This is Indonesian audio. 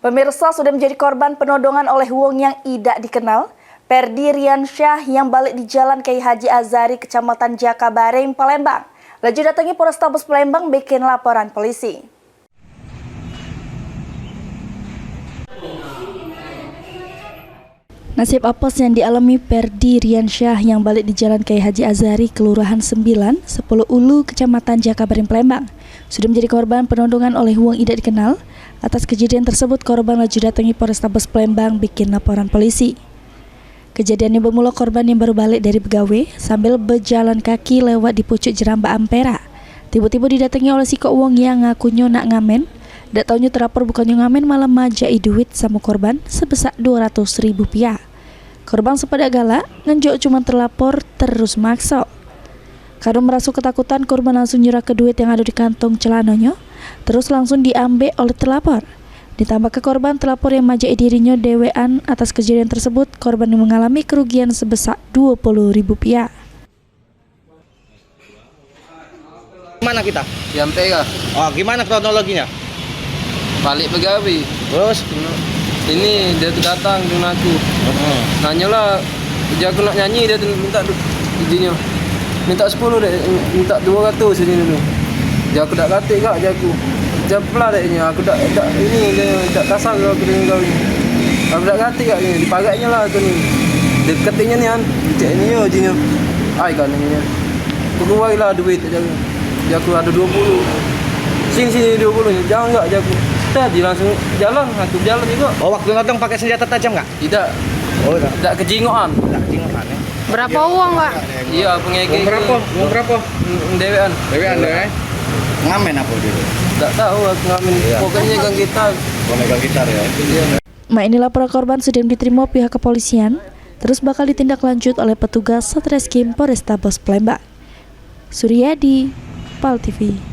Pemirsa, sudah menjadi korban penodongan oleh wong yang tidak dikenal. Perdi Riansyah yang balik di Jalan Kiai Haji Azhari, Kecamatan Jakabareng, Palembang. Laju datangi Polrestabes Palembang bikin laporan polisi. Nasib apes yang dialami Perdi Riansyah yang balik di Jalan Kiai Haji Azhari, Kelurahan 9, 10 Ulu, Kecamatan Jakabareng, Palembang, sudah menjadi korban penodongan oleh wong tidak dikenal. Atas kejadian tersebut, korban laju datangi Polrestabes Palembang bikin laporan polisi. Kejadian ini bermula korban yang baru balik dari begawe sambil berjalan kaki lewat di pucuk Jeramba Ampera. Tiba-tiba didatangi oleh si kok wong yang ngakunya nak ngamen. Dak taunya terlapor bukannya ngamen, malah majai duit sama korban sebesar Rp200.000. Korban sempat galak, ngenjok cuma terlapor terus maksa. Karena merasa ketakutan, korban langsung nyerah ke duit yang ada di kantong celananya, terus langsung diambil oleh terlapor. Ditambah ke korban terlapor yang majai dirinya dewean. Atas kejadian tersebut, korban yang mengalami kerugian sebesar Rp20.000. Mana kita? Di Ampera. Oh, gimana kronologinya? Balik pegawai. Terus? Ini dia tuh datang dengan aku. Nanyalah, dia aku nak nyanyi, dia tuh minta izinnya. Minta 10 deh, minta 200 sini dulu. Dia aku tak katik kak, dia aku. Dia pelah deknya, aku tak ini, dia tak kasar kalau aku dengan kau ni. Aku tak katik kak ni, dipagaknya lah aku ni. Dia ketiknya ni kan, dia ini yo izinnya. Ai kan ni. Aku keluarilah duit dia. Dia aku ada 20. Sini 20, jangan enggak dia aku. Tadi langsung jalan, aku jalan juga. Oh, waktu nodong pakai senjata tajam nggak? Tidak. Oh, tidak kejingoan. Tidak kejingoan ya. Berapa uang, Pak? Iya, pengege. Uang berapa? Dewean. Dewean deh. Ngamen apa dia? Tak tahu aku ngamen. Pokoknya gang gitar. Megang gitar ya. Iya. Ini laporan korban sudah diterima pihak kepolisian, terus bakal ditindaklanjut oleh petugas Satreskrim Polrestabes Palembang. Suryadi, PAL TV.